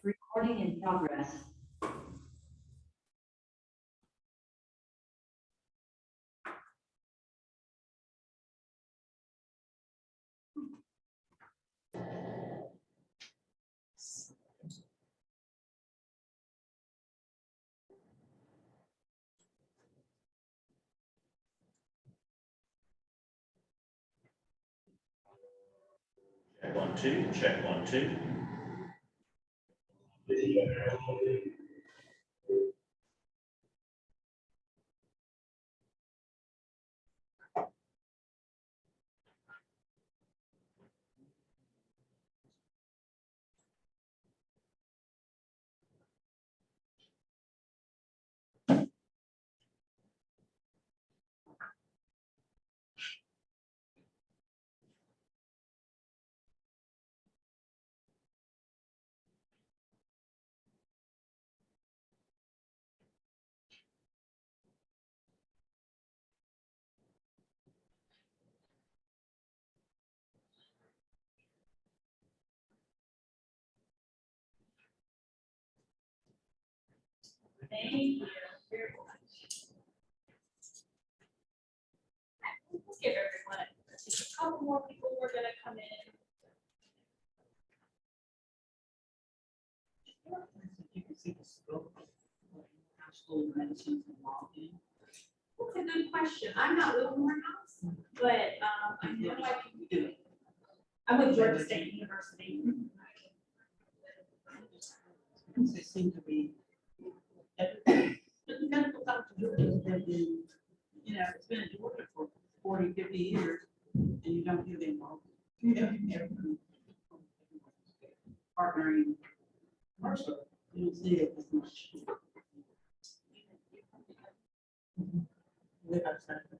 Recording in progress. Check 1 2, check 1 2. Thank you very much. Let's give everyone just a couple more people who are going to come in. You can see the scope of actual medicine involved in. That's a good question. I'm not with Morehouse, but I know I can. I'm with Georgia State University. They seem to be. The medical doctor have been, it's been in Georgia for 40, 50 years, and you don't hear them involved. Partnering. Commercial, you don't see it as much. They got started.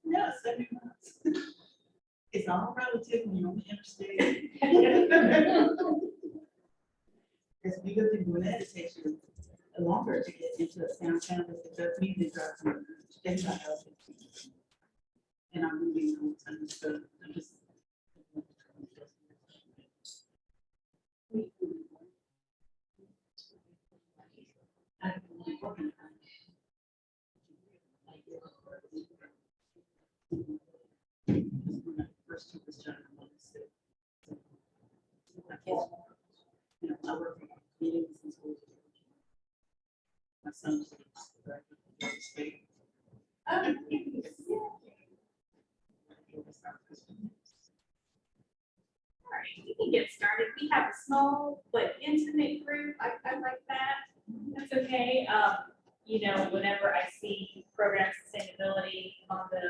No, 7 months. It's all relative when you're on the interstate. As we go through Gwinnett, it takes you longer to get into a downtown, but it does mean they drive from state by house. And I'm moving all the time, so I'm just. First took this job, I work for meetings and schools. My son's the state. All right, we can get started. We have a small but intimate group. I like that. That's okay. Whenever I see program sustainability on the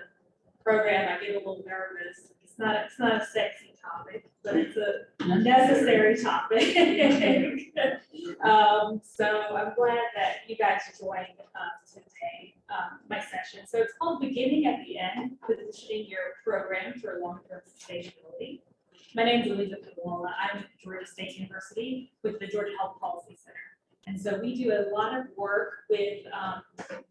program, I get a little nervous. It's not a sexy topic, but it's a necessary topic. So I'm glad that you guys joined today, my session. So it's called Beginning at the End, Positioning Your Program for Long-Term Sustainability. My name is Elizabeth Pavola. I'm at Georgia State University with the Georgia Health Policy Center. And so we do a lot of work with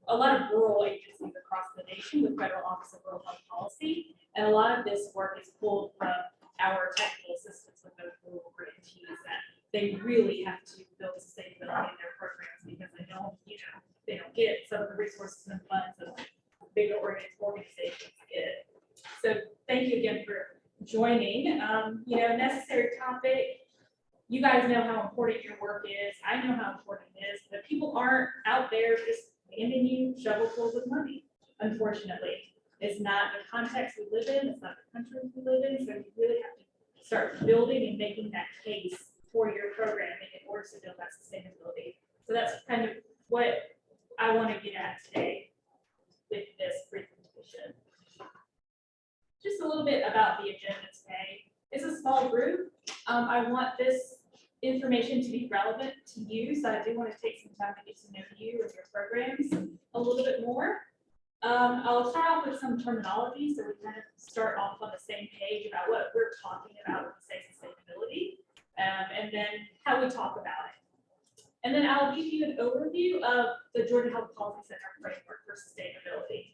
a lot of rural agencies across the nation with Federal Office of Rural Health Policy. And a lot of this work is pulled from our technical assistance with those rural grantees that they really have to build sustainability in their programs because they don't get some of the resources and funds that bigger organizations get. So thank you again for joining. Necessary topic. You guys know how important your work is. I know how important it is, but people aren't out there just handing you shovelfuls of money, unfortunately. It's not the context we live in, it's not the country we live in, so you really have to start building and making that case for your programming in order to build that sustainability. So that's kind of what I want to get at today with this presentation. Just a little bit about the agenda today. It's a small group. I want this information to be relevant to you, so I do want to take some time to get to know you and your programs a little bit more. I'll start off with some terminology so we kind of start off on the same page about what we're talking about when we say sustainability, and then how we talk about it. And then I'll give you an overview of the Georgia Health Policy Center framework for sustainability.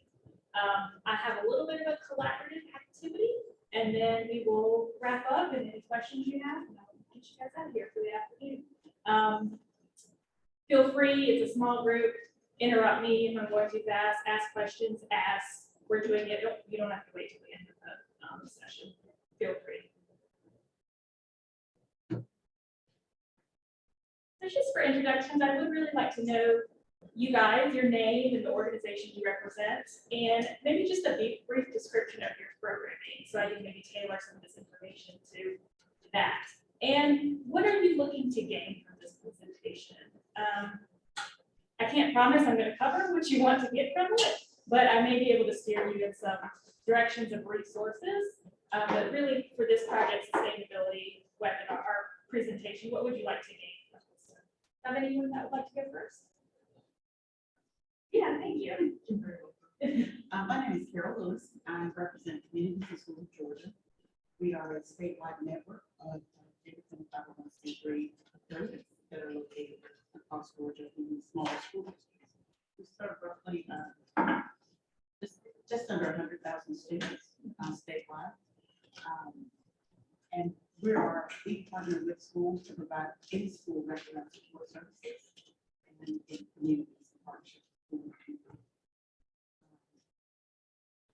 I have a little bit of a collaborative activity, and then we will wrap up, and any questions you have, and I'll get you guys out of here for the afternoon. Feel free, it's a small group, interrupt me if I'm going too fast, ask questions as we're doing it. You don't have to wait till the end of the session. Feel free. So just for introductions, I would really like to know you guys, your name and the organization you represent, and maybe just a brief description of your programming, so I can maybe tailor some of this information to that. And what are you looking to gain from this presentation? I can't promise I'm going to cover what you want to get from it, but I may be able to steer you in some directions of resources. But really, for this project sustainability webinar or presentation, what would you like to gain from this? Have anyone that would like to go first? Yeah, thank you. My name is Carol Lewis. I represent Community School of Georgia. We are a statewide network of different 501c3 affiliates that are located across Georgia in smaller school districts. We serve roughly just under 100,000 students statewide. And we partner with schools to provide in-school recognized support services and in communities in partnership.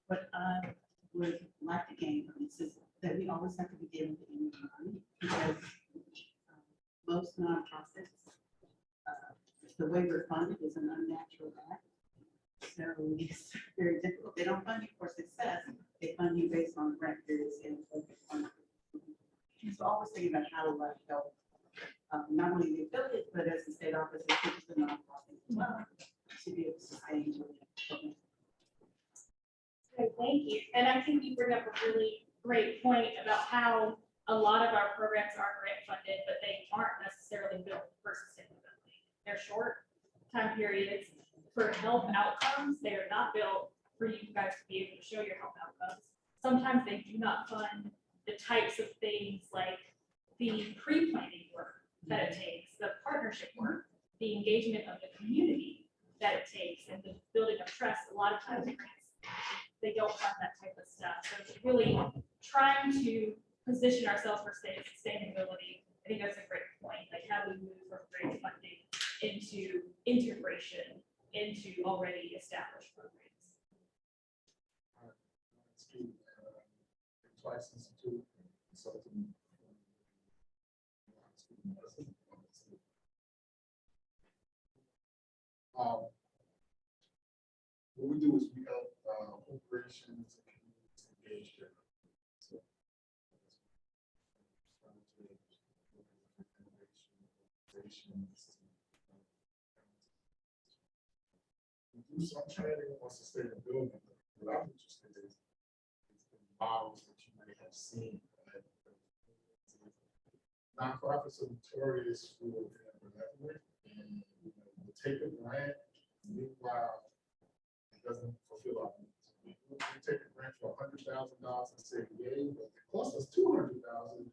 What I would like to gain from this is that we always have to be given the end money, because most nonprofits, the way we're funded is an unnatural act. So it's very difficult. They don't fund you for success. They fund you based on grant periods and focus on. So always thinking about how to help not only the affiliates, but as the state office, it keeps the nonprofit as well to be able to sustain. Okay, thank you. And I think you bring up a really great point about how a lot of our programs are grant funded, but they aren't necessarily built for sustainability. They're short time periods for health outcomes. They are not built for you guys to be able to show your health outcomes. Sometimes they do not fund the types of things like the pre-planning work that it takes, the partnership work, the engagement of the community that it takes, and the building of trust. A lot of times they don't fund that type of stuff. So it's really trying to position ourselves for sustainability. I think that's a great point. Like, how do we move from grant funding into integration into already established programs? Twice Institute consulting. What we do is we help corporations and communities engage their. So, we do some training on sustainability. What I'm interested in is the models that you might have seen. Right? Nonprofits are notorious for benevolent, and we'll take a grant. Meanwhile, it doesn't fulfill our needs. We take a grant for $100,000 and say, yay, but it costs us $200,000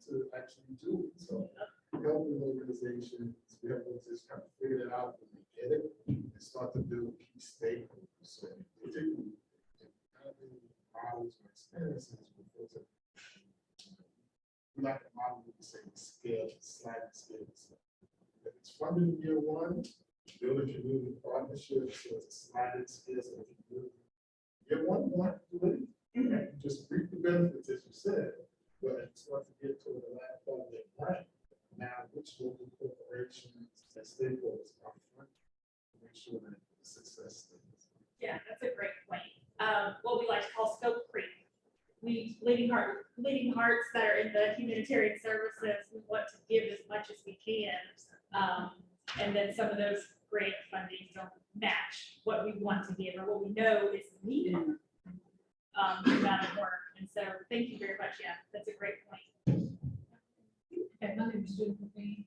to actually do it. So, helping organizations, we have to just kind of figure it out when they get it and start to build key stakeholders. So, they take models or experiences before we like the model with the same scale, sliding scale. If it's funded in year one, build a community partnership, so it's a sliding scale. So if you year one, you want to do it, right? Just reap the benefits, as you said, but it starts to get toward the last part of that grant. Now, which local corporations and stakeholders are front to make sure that the success stays. Yeah, that's a great point. What we like to call scope creep. We bleeding hearts that are in the humanitarian services, we want to give as much as we can. And then some of those grant funding don't match what we want to give or what we know is needed for that work. And so thank you very much. Yeah, that's a great point. Okay, my name is Jennifer Bean,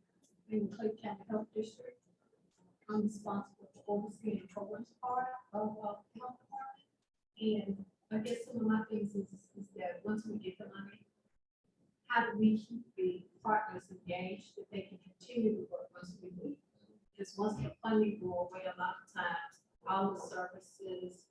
in Clay County Health District. I'm responsible for overseeing the programs part of the health department. And I guess some of my things is that once we get the money, how do we keep the partners engaged that they can continue to work once we leave? Because once the funding go away, a lot of times all the services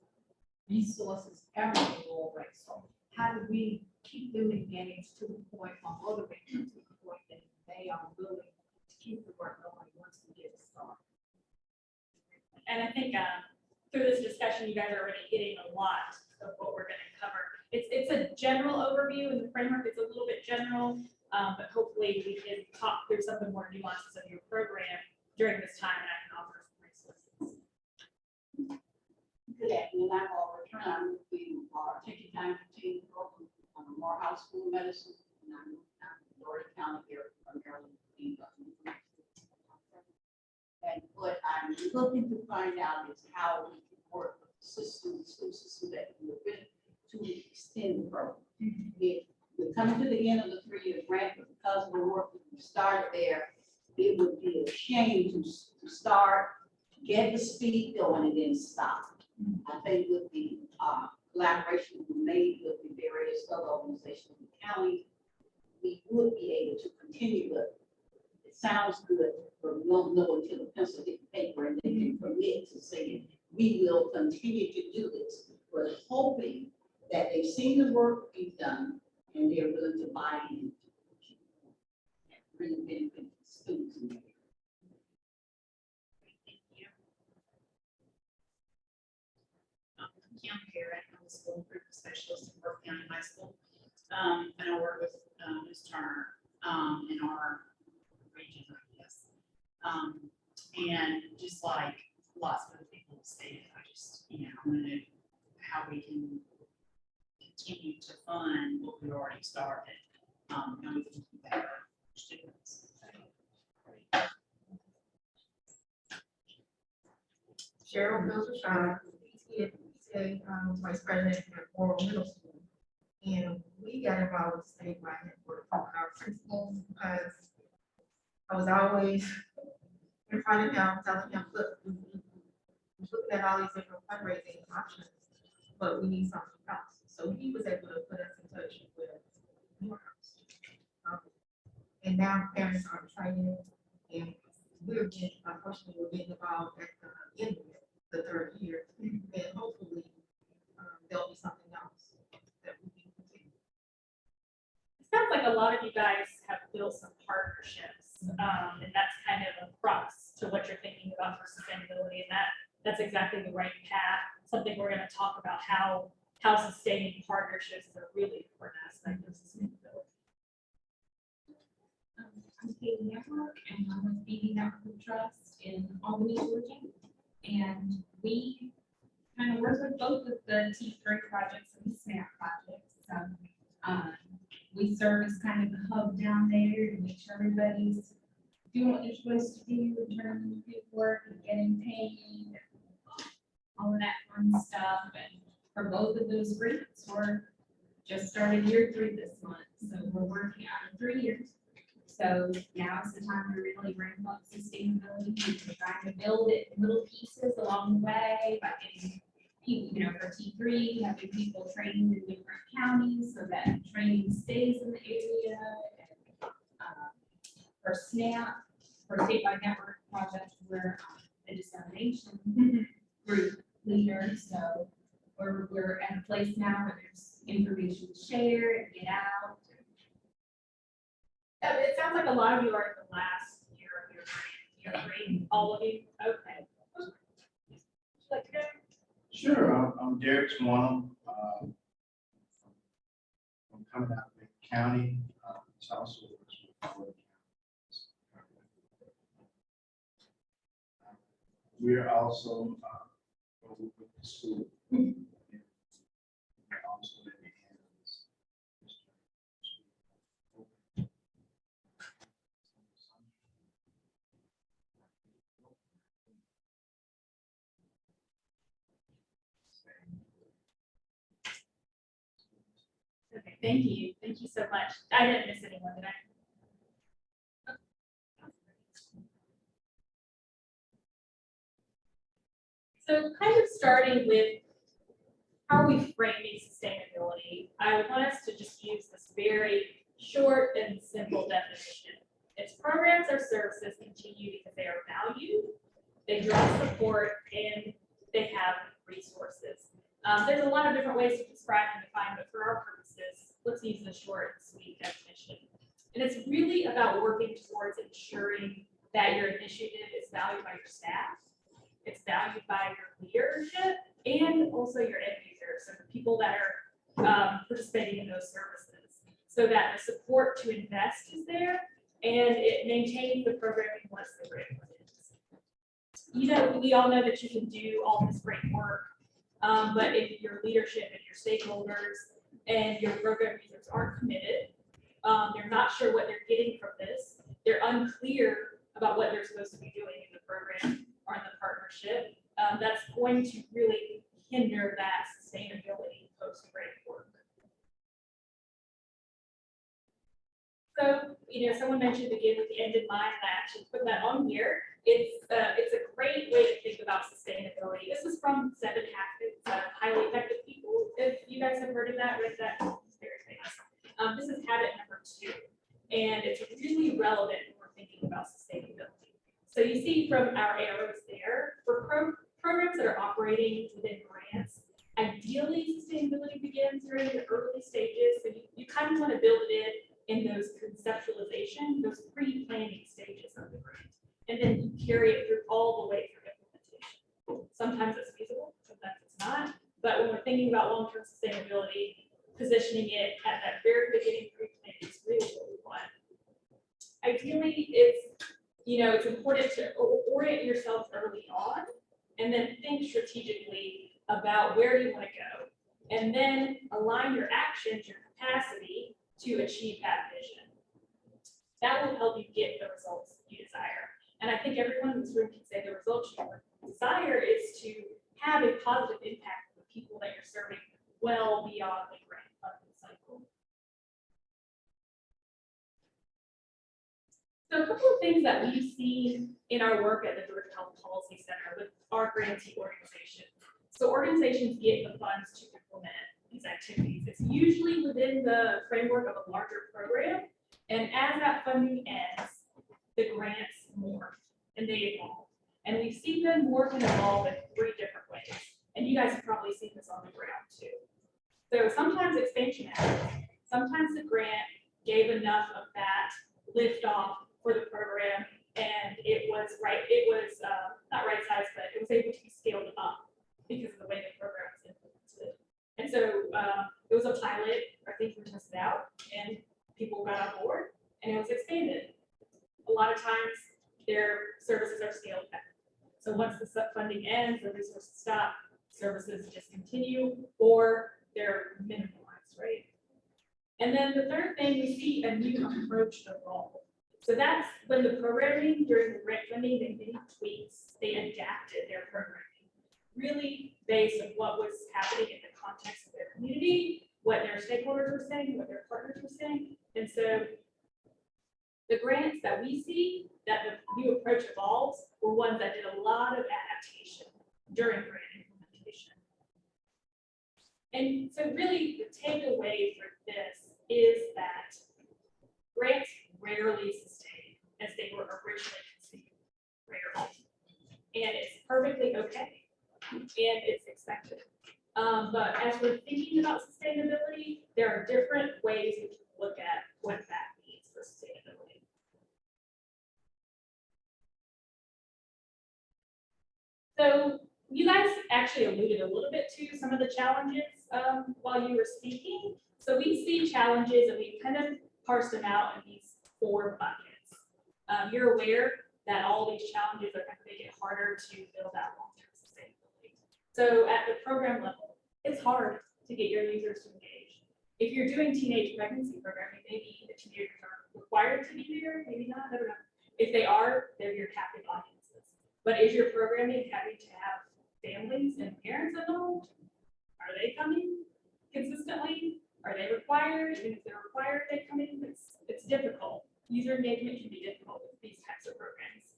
resources ever go away. So how do we keep them engaged to the point, or motivate them to the point that they are willing to keep the work going once we get it started? And I think through this discussion, you guys are already hitting a lot of what we're gonna cover. It's a general overview, and the framework is a little bit general, but hopefully we can talk through some of the more nuances of your program during this time, and I can offer some resources. Good afternoon, I'm Barbara Tran. We are taking time to teach program on Morehouse School of Medicine, and I'm in Dougherty County here primarily. And what I'm looking to find out is how we can work with the system, the school system that we're in to extend the program. We're coming to the end of the 3-year grant, but because of the work that we started there, it would be a shame to start, get the speed going and then stop. I think with the collaboration we made with the various other organizations in the county, we would be able to continue, but it sounds good, but we don't know until the pencil hit the paper and they can commit to saying, we will continue to do this. We're hoping that they've seen the work we've done and they're willing to buy in. Really benefit the students in the area. Thank you. Kim Garrett, I'm a school improvement specialist in Worth County High School. And I work with Ms. Turner in our region, I guess. And just like lots of other people have stated, I just, I want to know how we can continue to fund what we already started. And we can keep that for students. Cheryl Mills-Rashad, PTA Vice President at Laurel Middle School. And we got involved with the statewide network from our principals because I was always in front of him, telling him, look, we're looking at all these different fundraising options, but we need something else. So he was able to put us in touch with Morehouse. And now parents are training, and we're getting, unfortunately, we're getting involved at the end of it, the 3rd year, and hopefully there'll be something else that we can continue. It sounds like a lot of you guys have built some partnerships, and that's kind of a crux to what you're thinking about for sustainability, and that's exactly the right path. Something we're going to talk about how sustaining partnerships is a really important aspect of sustainability. I'm Katie Network, and I'm with BB Network Trust in Albany, Georgia. And we kind of work with both of the T3 projects and the SNAP projects. So we serve as kind of the hub down there to make sure everybody's doing what they're supposed to do in terms of paperwork and getting paid, all of that fun stuff. And for both of those groups, we're just started year 3 this month. So we're working out of 3 years. So now is the time to really ramp up sustainability. We're trying to build it in little pieces along the way by getting people, for T3, having people trained in different counties so that training stays in the area. And for SNAP, for statewide network project, we're a dissemination group leader. So we're at a place now where there's information to share and get out. It sounds like a lot of you are in the last year of your grade, all of you. Okay. Would you like to go? Sure, I'm Derek Swanham. I'm coming out of the county. It's also works with Florida counties. We're also with the school. And also in the hands. Okay, thank you. Thank you so much. I didn't miss anyone, did I? So kind of starting with how are we framing sustainability, I want us to just use this very short and simple definition. Its programs or services continue because they are valued, they draw support, and they have resources. There's a lot of different ways to describe and define, but for our purposes, let's use the short and sweet definition. And it's really about working towards ensuring that your initiative is valued by your staff, it's valued by your leadership, and also your end users, so the people that are participating in those services, so that the support to invest is there and it maintains the programming once the grant ends. You know, we all know that you can do all this great work, but if your leadership and your stakeholders and your program users aren't committed, they're not sure what they're getting from this, they're unclear about what they're supposed to be doing in the program or in the partnership, that's going to really hinder that sustainability post-grant work. So, you know, someone mentioned begin with the end in mind, and I actually put that on here. It's a great way to think about sustainability. This is from 7 Habits of Highly Effective People. If you guys have heard of that, read that, it's very famous. This is habit number 2, and it's really relevant when we're thinking about sustainability. So you see from our arrows there, for programs that are operating within grants, ideally sustainability begins during the early stages. So you kind of want to build it in those conceptualization, those pre-planning stages of the grant. And then you carry it through all the way through implementation. Sometimes it's feasible, sometimes it's not. But when we're thinking about long-term sustainability, positioning it at that very beginning pre-planning is really what we want. Ideally, it's important to orient yourself early on and then think strategically about where you want to go, and then align your actions, your capacity to achieve that vision. That will help you get the results you desire. And I think everyone in this room can say the results you desire is to have a positive impact on the people that you're serving well beyond the grant funding cycle. So a couple of things that we've seen in our work at the Georgia Health Policy Center with our grantee organization. So organizations get the funds to implement these activities. It's usually within the framework of a larger program. And as that funding ends, the grants morph and they evolve. And we've seen them morph and evolve in 3 different ways. And you guys have probably seen this on the ground too. So sometimes expansion happens. Sometimes the grant gave enough of that lift off for the program, and it was not right sized, but it was able to be scaled up because of the way the program was implemented. And so it was a pilot, our things were tested out, and people got on board, and it was expanded. A lot of times their services are scaled back. So once the funding ends, the resources stop, services discontinue, or they're minimalized, right? And then the third thing, we see a new approach evolve. So that's when the programming during the grant funding, they made tweaks, they adapted their programming, really based on what was happening in the context of their community, what their stakeholders were saying, what their partners were saying. And so the grants that we see that the new approach evolves were ones that did a lot of adaptation during grant implementation. And so really the takeaway for this is that grants rarely sustain as they were originally conceived, rarely. And it's perfectly okay, and it's expected. But as we're thinking about sustainability, there are different ways we can look at what that means for sustainability. So you guys actually alluded a little bit to some of the challenges while you were speaking. So we see challenges and we kind of parsed them out in these 4 buckets. You're aware that all these challenges are going to make it harder to build out long-term sustainability. So at the program level, it's hard to get your users to engage. If you're doing teenage pregnancy programming, maybe the teenagers are required to be there, maybe not, I don't know. If they are, they're your captive audiences. But is your programming having to have families and parents involved? Are they coming consistently? Are they required? And if they're required, they come in. It's difficult. User engagement can be difficult with these types of programs.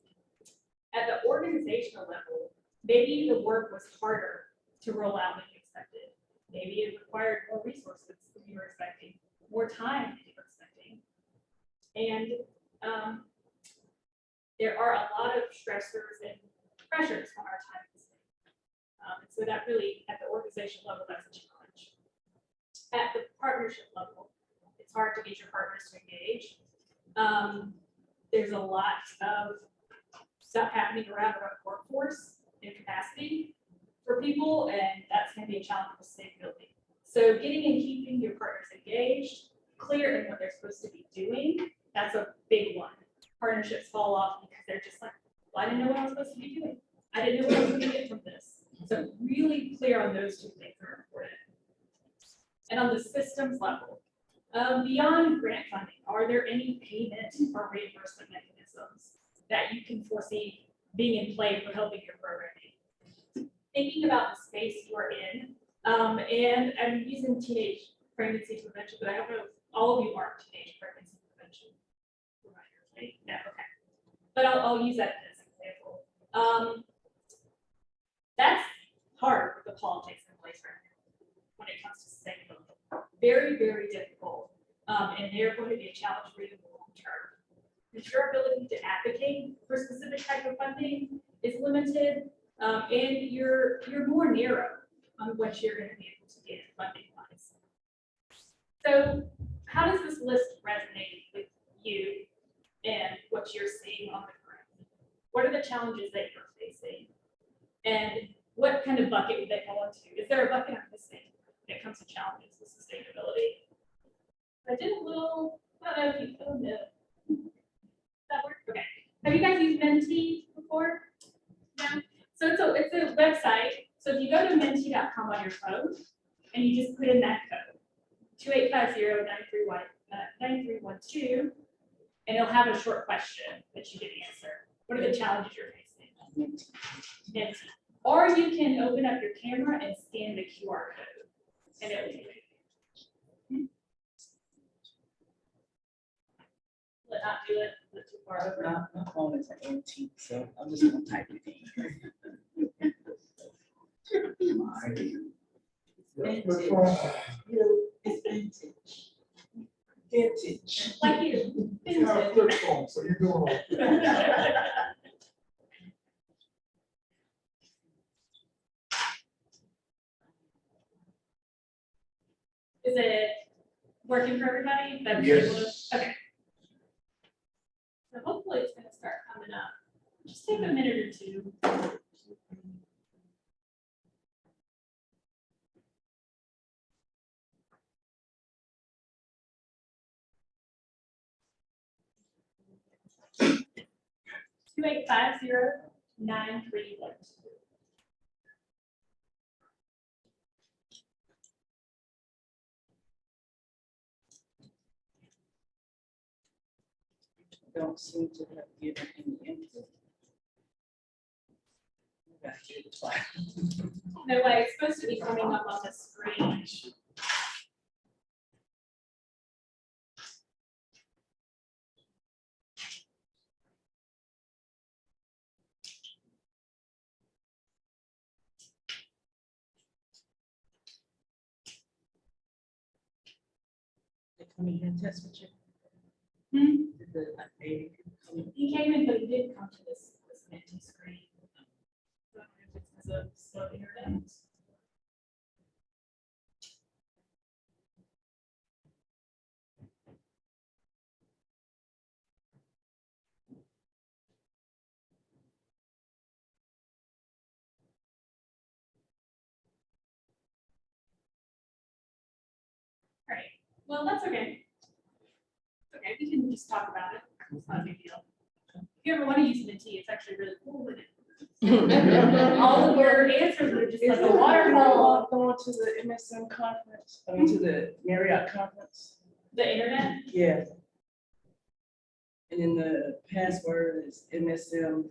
At the organizational level, maybe the work was harder to roll out than you expected. Maybe it required more resources than you were expecting, more time than you were expecting. And there are a lot of stressors and pressures on our time. And so that really, at the organization level, that's a challenge. At the partnership level, it's hard to get your partners to engage. There's a lot of stuff happening around our workforce and capacity for people, and that's going to be a challenge with sustainability. So getting and keeping your partners engaged, clear in what they're supposed to be doing, that's a big one. Partnerships fall off because they're just like, well, I didn't know what I was supposed to be doing. I didn't know what I was going to get from this. So really clear on those two things are important. And on the systems level, beyond grant funding, are there any payment or reimbursement mechanisms that you can foresee being in play for helping your programming? Thinking about the space you are in, and I'm using teenage pregnancy prevention, but I don't know if all of you are teenage pregnancy prevention providers, right? No, okay. But I'll use that as an example. That's hard with the politics in place right now when it comes to sustainability. Very, very difficult. And they're going to be a challenge for you in the long term. Because your ability to advocate for specific type of funding is limited, and you're more narrow on what you're going to be able to get funding wise. So how does this list resonate with you and what you're seeing on the ground? What are the challenges that you're facing? And what kind of bucket would they fall into? Is there a bucket I'm missing when it comes to challenges with sustainability? I did a little, I don't know if you found it. That worked? Okay. Have you guys used Menti before? Yeah. So it's a website. So if you go to menti.com on your phone and you just put in that code, 2850-931-9312, and it'll have a short question that you can answer. What are the challenges you're facing? Menti. Or you can open up your camera and scan the QR code, and it will take you. Let not do it, let too far over. My phone is an antique, so I'm just gonna type it in. Which one? It's vintage. Vintage. Like you. You have a flip phone, so you're doing all. Is it working for everybody? That was Yes. able to- Okay. So hopefully it's gonna start coming up. Just take a minute or two. Two 2850-9312. Don't seem to have given any input. We gotta get it twice. No way, it's supposed to be coming up on the screen. They come in here and test with you. Did the, like, baby come in? He came in, but he did come to this empty screen. So I don't know if it's because of slow internet. All right, well, that's okay. Okay, we can just talk about it. It's not a big deal. If you ever want to use Minty, it's actually really cool with it. All of your answers are just like a waterfall. Going to the MSM conference, I mean, to the Marriott conference? The internet, Yeah. And then the password is MSM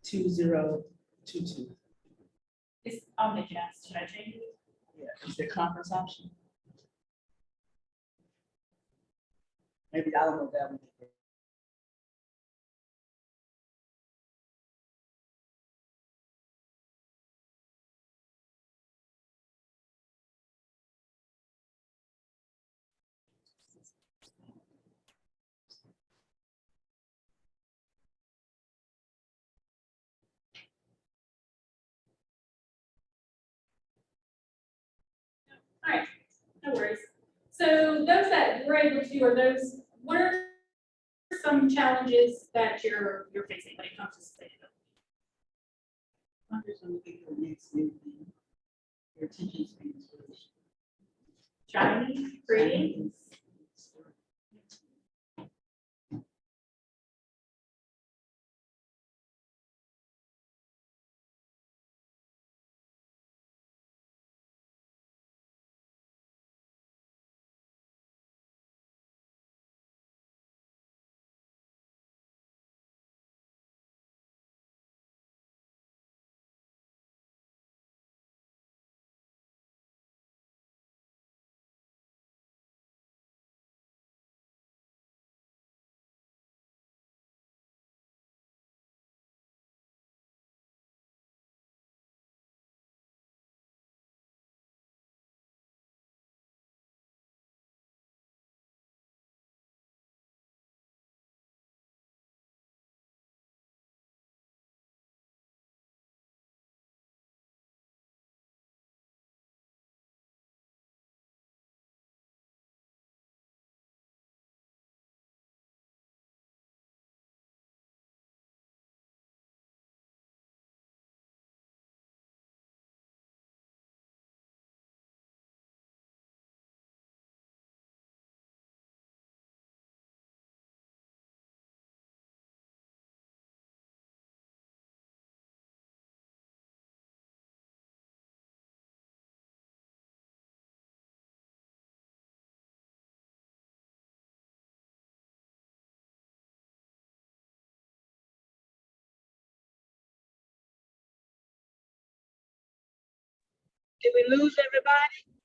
2022. is on the cast. Should I change it? Yeah, is there conference option? Maybe I don't know that one. All right, no worries. So those that were able to, or those, what are some challenges that you're facing when it comes to sustainability? I'm just looking for the next new thing. Your attention span is really. Shiny, creating? Did we lose everybody?